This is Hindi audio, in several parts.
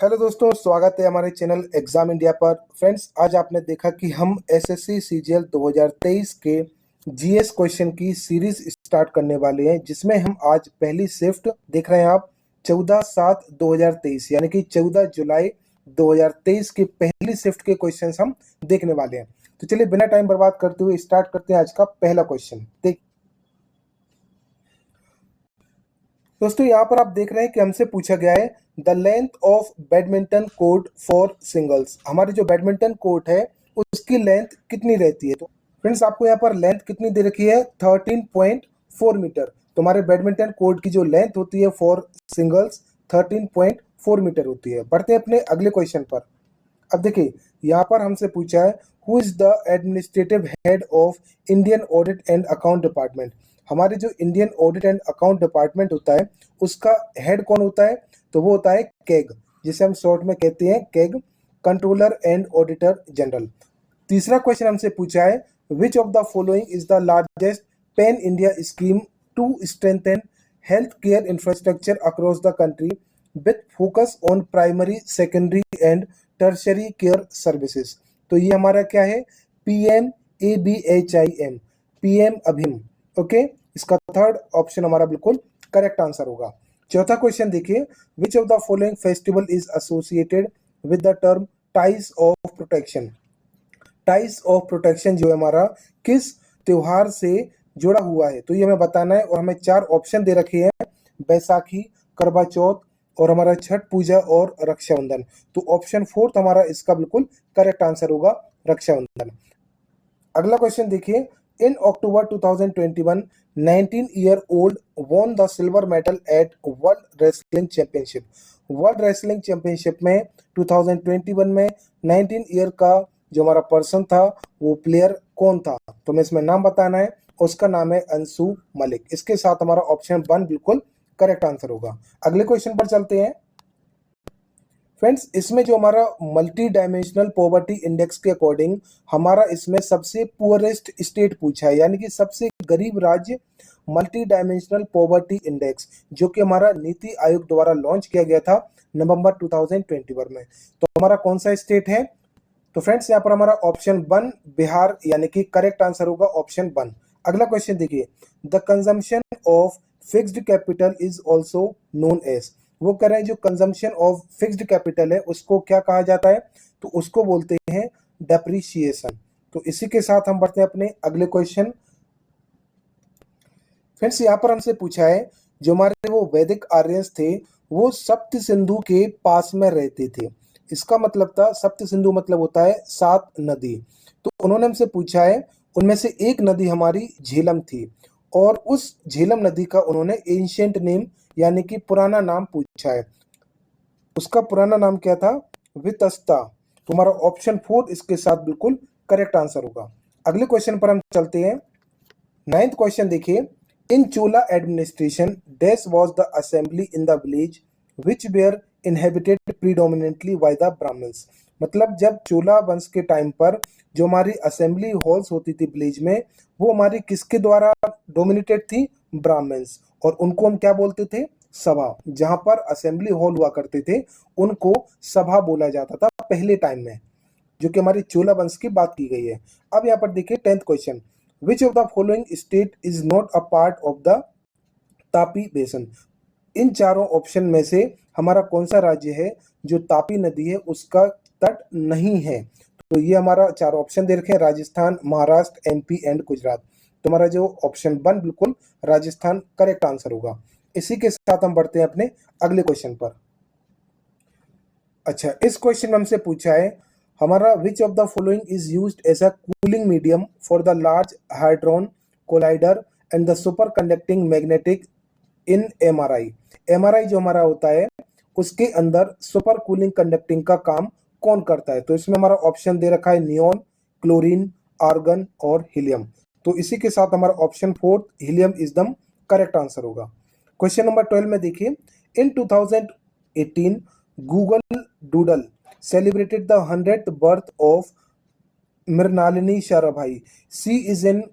हेलो दोस्तों, स्वागत है हमारे चैनल एग्जाम इंडिया पर। फ्रेंड्स, आज आपने देखा कि हम एसएससी सीजीएल 2023 के जीएस क्वेश्चन की सीरीज स्टार्ट करने वाले हैं, जिसमें हम आज पहली शिफ्ट देख रहे हैं। आप 14/7/2023 यानी कि 14 जुलाई 2023 की पहली शिफ्ट के क्वेश्चन हम देखने वाले हैं। तो चलिए बिना टाइम बर्बाद करते हुए स्टार्ट करते हैं आज का पहला क्वेश्चन। दोस्तों, यहाँ पर आप देख रहे हैं कि हमसे पूछा गया है the length of badminton court for singles. हमारी जो बैडमिंटन कोर्ट है उसकी लेंथ कितनी रहती है। तो फ्रेंड्स, आपको यहाँ पर लेंथ कितनी दे रखी है, 13.4 मीटर। तो हमारे बैडमिंटन कोर्ट की जो लेंथ होती है फॉर सिंगल्स 13.4 मीटर होती है। बढ़ते हैं अपने अगले क्वेश्चन पर। अब देखिए, यहाँ पर हमसे पूछा है who is the administrative head of Indian audit and account department. हमारे जो Indian audit and account department होता है उसका हेड कौन होता है, तो वो होता है कैग, जिसे हम शॉर्ट में कहते हैं CAG, controller and auditor general. तीसरा क्वेश्चन हमसे पूछा है which of the following is the largest pan India scheme to strengthen health care infrastructure across the country with focus on primary, secondary and tertiary care services. तो ये हमारा क्या है, PMABHIM, PM अभिम। ओके, इसका थर्ड ऑप्शन हमारा बिल्कुल करेक्ट आंसर होगा। चौथा क्वेश्चन देखिए, which of the following festival is associated with the term ties of protection. Ties of protection जो है हमारा किस त्योहार से जुड़ा हुआ है, तो ये हमें बताना है। और हमें चार ऑप्शन दे रखे हैं, बैसाखी, करवा चौथ और हमारा छठ पूजा और रक्षाबंधन। तो ऑप्शन फोर्थ हमारा इसका बिल्कुल करेक्ट आंसर होगा, रक्षाबंधन। अगला क्वेश्चन देखिए, इन अक्टूबर 2021 19 year old won the silver medal at world wrestling championship. World wrestling championship में 2021 में 19 ईयर का जो हमारा पर्सन था वो प्लेयर कौन था, तो मैं इसमें नाम बताना है। उसका नाम है अंशु मलिक। इसके साथ हमारा ऑप्शन 1 बिल्कुल करेक्ट आंसर होगा। अगले क्वेश्चन पर चलते हैं। फ्रेंड्स, इसमें जो हमारा मल्टी डायमेंशनल पॉवर्टी इंडेक्स के अकॉर्डिंग हमारा इसमें सबसे पुअरेस्ट स्टेट पूछा है, यानी कि सबसे गरीब राज्य मल्टी डायमेंशनल पॉवर्टी इंडेक्स, जो कि हमारा नीति आयोग द्वारा लॉन्च किया गया था नवंबर 2021 में। तो हमारा कौन सा स्टेट है, तो फ्रेंड्स यहाँ पर हमारा ऑप्शन 1 बिहार, यानी कि करेक्ट आंसर होगा ऑप्शन 1। अगला क्वेश्चन देखिए, the consumption of fixed capital is also known as. वो कह रहे हैं जो कंजम्पशन ऑफ फिक्स्ड कैपिटल है उसको क्या कहा जाता है, तो उसको बोलते हैं डेप्रिसिएशन। तो इसी के साथ हम बढ़ते हैं अपने अगले क्वेश्चन। फ्रेंड्स, यहाँ पर हमसे पूछा है जो हमारे वो वैदिक आर्यंस थे वो सप्त सिंधु के पास में रहते थे। इसका मतलब था, सप्त सिंधु मतलब होता है 7 नदी। तो उन्होंने हमसे पूछा है उनमें से एक नदी हमारी झेलम थी, और उस झेलम नदी का उन्होंने एंशिएंट नेम यानी कि पुराना नाम पूछा है। उसका पुराना नाम क्या था, वितस्ता। तुम्हारा ऑप्शन 4 इसके साथ बिल्कुल करेक्ट आंसर होगा। अगले क्वेश्चन पर हम चलते हैं। 9th क्वेश्चन देखिए, in Chola administration dash was the assembly in the village which were inhabited predominantly by the Brahmins. मतलब जब चोला वंश के टाइम पर जो हमारी असेंबली हॉल्स होती थी विलेज में, वो हमारी किसके द्वारा डोमिनेटेड थी, ब्राह्मण्स। और उनको हम क्या बोलते थे, सभा। जहां पर असेंबली हॉल हुआ करते थे उनको सभा बोला जाता था पहले टाइम में, जो कि हमारी चोला वंश की बात की गई है। अब यहाँ पर देखिए 10th question, which of the following state is not a part of the Tapi बेसन। इन चारों ऑप्शन में से हमारा कौन सा राज्य है जो तापी नदी है उसका तट नहीं है। तो ये हमारा चार ऑप्शन दे रखे हैं, राजस्थान, महाराष्ट्र, MP एंड गुजरात। तो हमारा जो ऑप्शन 1 बिल्कुल राजस्थान करेक्ट आंसर होगा। इसी के साथ हम बढ़ते हैं अपने अगले क्वेश्चन पर। अच्छा, इस क्वेश्चन में हमसे पूछा है हमारा which of the following is used as a cooling medium for the large hadron collider and the super conducting magnetic in MRI। MRI जो हमारा होता है उसके अंदर सुपर कूलिंग कंडक्टिंग का काम कौन करता है। तो इसमें हमारा ऑप्शन दे रखा है नियोन, क्लोरीन, आर्गन और हीलियम। तो इसी के साथ हमारा option 4 helium is the correct answer होगा। क्वेश्चन नंबर 12 में देखिए, इन 2018 Google doodle celebrated the 100th birth of Mrinalini Sarabhai. She is an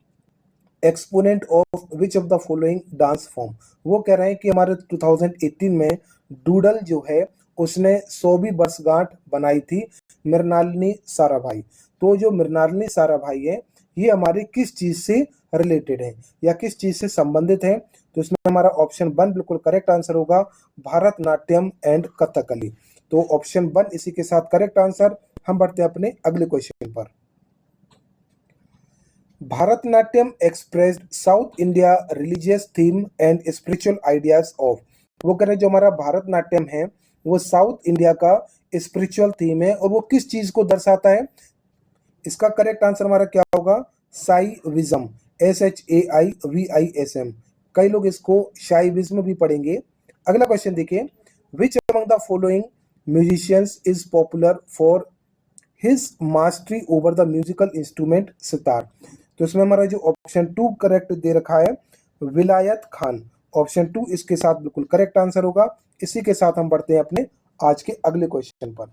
exponent of which of the following dance form. वो कह रहे हैं कि हमारे 2018 में डूडल जो है उसने 100वीं वर्षगांठ बनाई थी मृणालिनी साराभाई। तो जो मृणालिनी साराभाई है ये हमारी किस चीज से रिलेटेड है या किस चीज से संबंधित है? तो इसमें हमारा ऑप्शन 1 बिल्कुल करेक्ट आंसर होगा, भारतनाट्यम एंड कथकली। तो ऑप्शन 1 इसी के साथ करेक्ट आंसर। हम बढ़ते हैं अपने अगले क्वेश्चन पर। Bharatanatyam expressed south India religious theme and spiritual ideas of. वो कह रहे जो हमारा भारतनाट्यम है वो साउथ इंडिया का स्पिरिचुअल थीम है और वो किस चीज को दर्शाता है? इसका करेक्ट आंसर हमारा क्या होगा? साईविज्म, SHAIVISM। कई लोग इसको शाइविज्म भी पढ़ेंगे। अगला क्वेश्चन देखिए, which among the following musicians is popular for his mastery over the musical instrument sitar. तो इसमें हमारा जो ऑप्शन 2 करेक्ट दे रखा है विलायत खान, ऑप्शन 2 इसके साथ बिल्कुल करेक्ट आंसर होगा। इसी के साथ हम बढ़ते हैं अपने आज के अगले क्वेश्चन पर।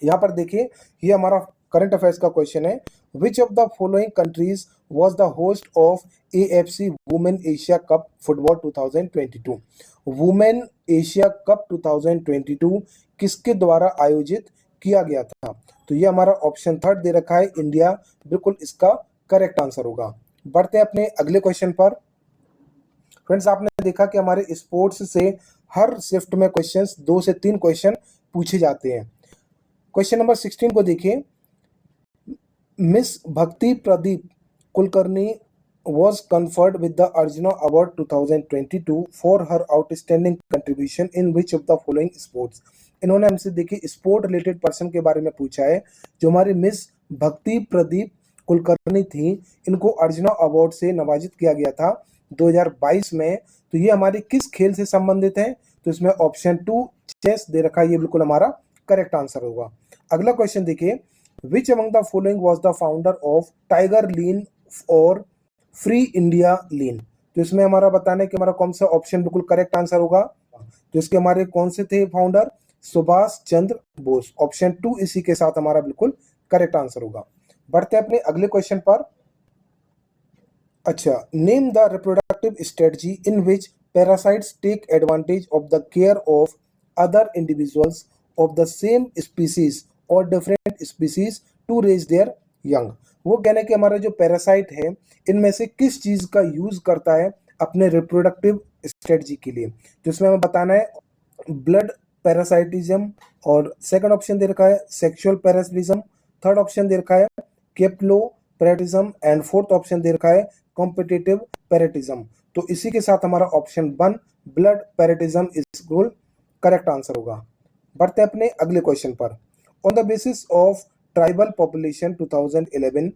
यहाँ पर देखिए ये हमारा करंट अफेयर्स का क्वेश्चन है, which of the following countries was the host of AFC women Asia cup football 2022। Women Asia cup 2022 किसके द्वारा आयोजित किया गया था? तो ये हमारा ऑप्शन 3 दे रखा है इंडिया, बिल्कुल इसका करेक्ट आंसर होगा। बढ़ते हैं अपने अगले क्वेश्चन पर। फ्रेंड्स आपने देखा कि हमारे स्पोर्ट्स से हर शिफ्ट में क्वेश्चंस 2 से 3 क्वेश्चन पूछे जाते हैं। क्वेश्चन नंबर 16 को देखिए, मिस भक्ति Pradeep Kulkarni was conferred with the Arjuna Award 2022 for her outstanding contribution in which of the following sports। इन्होंने हमसे देखिए स्पोर्ट रिलेटेड पर्सन के बारे में पूछा है। जो हमारी मिस भक्ति प्रदीप कुलकर्णी थी इनको अर्जुना अवार्ड से नवाजित किया गया था 2022 में। तो ये हमारी किस खेल से संबंधित है? तो इसमें ऑप्शन 2 चेस दे रखा है, ये बिल्कुल हमारा करेक्ट आंसर होगा। अगला क्वेश्चन देखिए, which among the following was the founder of Tiger Legion और फ्री इंडिया लीन। तो इसमें हमारा बताना है कि हमारा कौन सा ऑप्शन बिल्कुल करेक्ट आंसर होगा। तो इसके हमारे कौन से थे फाउंडर? सुभाष चंद्र बोस, ऑप्शन 2 इसी के साथ हमारा बिल्कुल करेक्ट आंसर होगा। बढ़ते हैं अपने अगले क्वेश्चन पर। अच्छा, name the reproductive strategy in which parasites take advantage of the care of other individuals of the same species और different species to rear their young. वो कहने कि हमारा जो पैरासाइट है इनमें से किस चीज का यूज करता है अपने रिप्रोडक्टिव स्ट्रेटजी के लिए? तो इसमें हमें बताना है ब्लड पैरासाइटिज्म, और सेकंड ऑप्शन दे रखा है सेक्सुअल पैरासिटिज्म, थर्ड ऑप्शन दे रखा है klepto parasitism and fourth option दे रखा है कॉम्पिटिटिव पैराटिज्म। तो इसी के साथ हमारा option 1 blood parasitism is correct answer होगा। बढ़ते हैं अपने अगले क्वेश्चन पर। On the basis of tribal population 2011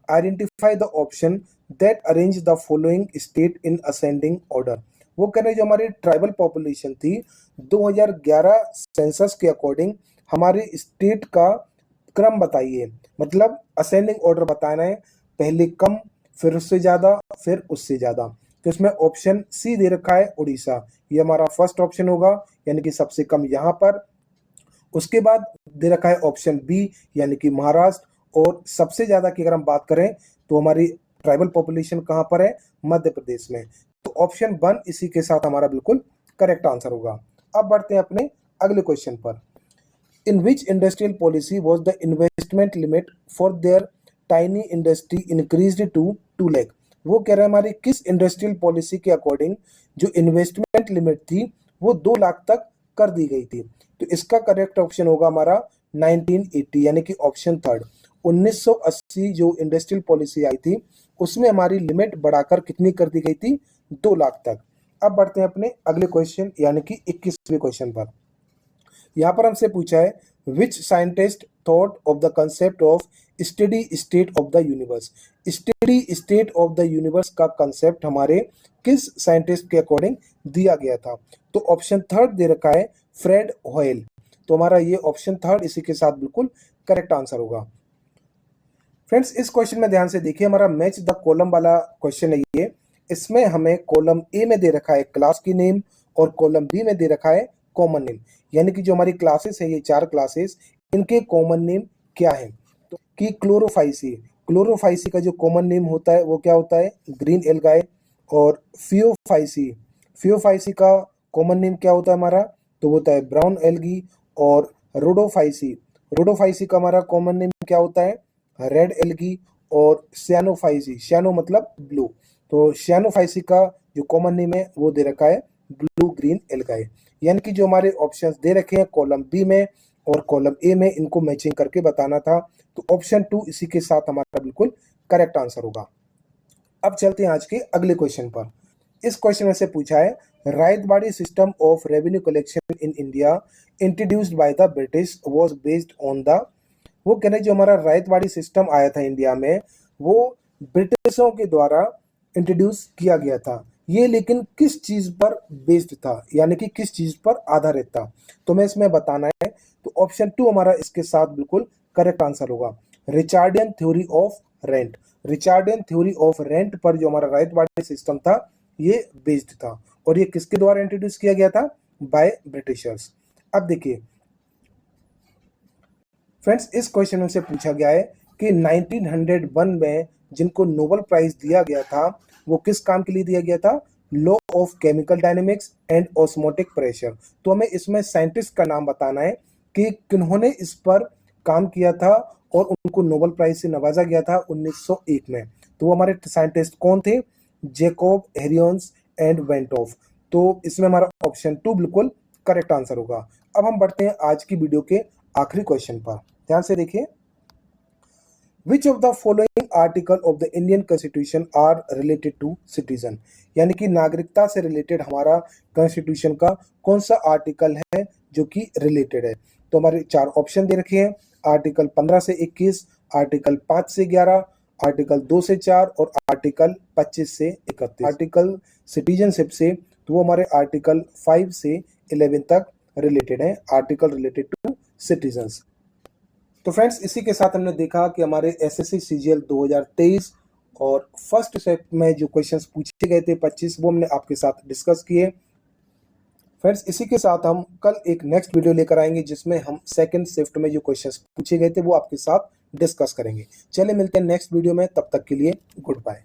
identify the option that arrange the following state in ascending order. वो कह रहे जो हमारी ट्राइबल पॉपुलेशन थी 2011 सेंसस के अकॉर्डिंग हमारे स्टेट का क्रम बताइए, मतलब असेंडिंग ऑर्डर बताना है, पहले कम फिर उससे ज्यादा फिर उससे ज्यादा। तो इसमें ऑप्शन सी दे रखा है उड़ीसा, ये हमारा फर्स्ट ऑप्शन होगा यानी कि सबसे कम यहाँ पर। उसके बाद दे रखा है ऑप्शन बी यानी कि महाराष्ट्र, और सबसे ज्यादा की अगर हम बात करें तो हमारी ट्राइबल पॉपुलेशन कहां पर है? मध्य प्रदेश में। तो ऑप्शन 1 इसी के साथ हमारा बिल्कुल करेक्ट आंसर होगा। अब बढ़ते हैं अपने अगले क्वेश्चन पर। In which industrial policy was the investment limit for their tiny industry increased to 2 lakh. वो कह रहे हैं हमारी किस इंडस्ट्रियल पॉलिसी के अकॉर्डिंग जो इन्वेस्टमेंट लिमिट थी वो 2 लाख तक कर दी गई थी? तो इसका करेक्ट ऑप्शन होगा हमारा 1980 यानी कि ऑप्शन 3। 1980 जो इंडस्ट्रियल पॉलिसी आई थी उसमें हमारी लिमिट बढ़ाकर कितनी कर दी गई थी? 2 लाख तक। अब बढ़ते हैं अपने अगले क्वेश्चन यानी कि 21वें क्वेश्चन पर। यहाँ पर हमसे पूछा है which scientist thought of the concept of steady state of the universe. Steady state of the universe का कंसेप्ट हमारे किस साइंटिस्ट के अकॉर्डिंग दिया गया था? तो ऑप्शन 3 दे रखा है फ्रेड होयल। तो हमारा ये ऑप्शन 3 इसी के साथ बिल्कुल करेक्ट आंसर होगा। फ्रेंड्स इस क्वेश्चन में ध्यान से देखिए, हमारा मैच द कॉलम वाला क्वेश्चन है ये। इसमें हमें कॉलम ए में दे रखा है क्लास की नेम और कॉलम बी में दे रखा है कॉमन नेम, यानी कि जो हमारी क्लासेस है ये 4 क्लासेस, इनके कॉमन नेम क्या है? तो कि क्लोरोफाइसी, क्लोरोफाइसी का जो कॉमन नेम होता है वो क्या होता है? ग्रीन एल्गाए। और फियोफाइसी, फियोफाइसी का कॉमन नेम क्या होता है हमारा? तो वो होता है ब्राउन एल्गी और रोडोफाइसी। रोडोफाइसी का हमारा कॉमन नेम क्या होता है? Red algae. और सियानोफाइसी, सियानो मतलब ब्लू, तो सियानोफाइसी का जो कॉमन नेम है वो दे रखा है ब्लू ग्रीन एल्गाई। यानी कि जो हमारे ऑप्शंस दे रखे हैं कॉलम बी में और कॉलम ए में, इनको मैचिंग करके बताना था। तो ऑप्शन 2 इसी के साथ हमारा बिल्कुल करेक्ट आंसर होगा। अब चलते हैं आज के अगले क्वेश्चन पर। इस क्वेश्चन में से पूछा है, Ryotwari system of revenue collection in India introduced by the British was based on the. वो कह रहे जो हमारा रायतबाड़ी सिस्टम आया था इंडिया में, वो ब्रिटिशों के द्वारा इंट्रोड्यूस किया गया था। ये लेकिन किस चीज पर बेस्ड था, यानी कि किस चीज पर आधारित था, तो मैं इसमें बताना है। तो ऑप्शन 2 हमारा इसके साथ बिल्कुल करेक्ट आंसर होगा। Ricardian theory of rent. Ricardian theory of rent पर जो हमारा रायतबाड़ी सिस्टम था ये बेस्ड था। और ये किसके द्वारा इंट्रोड्यूस किया गया था? By Britishers. अब देखिए फ्रेंड्स, इस क्वेश्चन में से पूछा गया है कि 1901 में जिनको नोबेल प्राइज दिया गया था वो किस काम के लिए दिया गया था? Law of chemical dynamics and osmotic pressure. तो हमें इसमें साइंटिस्ट का नाम बताना है कि किन्होंने इस पर काम किया था और उनको नोबेल प्राइज से नवाजा गया था 1901 में। तो वो हमारे साइंटिस्ट कौन थे? Jacob Henricus and van't Hoff. तो इसमें हमारा ऑप्शन 2 बिल्कुल करेक्ट आंसर होगा। अब हम बढ़ते हैं आज की वीडियो के आखिरी क्वेश्चन पर। ध्यान से देखिए, which of the following article of the Indian constitution are related to citizen. यानी कि नागरिकता से रिलेटेड हमारा कॉन्स्टिट्यूशन का कौन सा आर्टिकल है जो कि रिलेटेड है। तो हमारे 4 ऑप्शन दे रखे हैं, आर्टिकल 15 से 21, आर्टिकल 5 से 11, आर्टिकल 2 से 4 और आर्टिकल 25 से 31। आर्टिकल सिटीजनशिप से तो वो हमारे आर्टिकल 5 से 11 तक रिलेटेड है, आर्टिकल रिलेटेड टू सिटीजन्स। तो फ्रेंड्स, इसी के साथ हमने देखा कि हमारे एसएससी सीजीएल 2023 और फर्स्ट सेट में जो क्वेश्चंस पूछे गए थे 25, वो हमने आपके साथ डिस्कस किए। फ्रेंड्स, इसी के साथ हम कल एक नेक्स्ट वीडियो लेकर आएंगे जिसमें हम सेकंड शिफ्ट में जो क्वेश्चंस पूछे गए थे वो आपके साथ डिस्कस करेंगे। चलिए मिलते हैं नेक्स्ट वीडियो में, तब तक के लिए गुड बाय।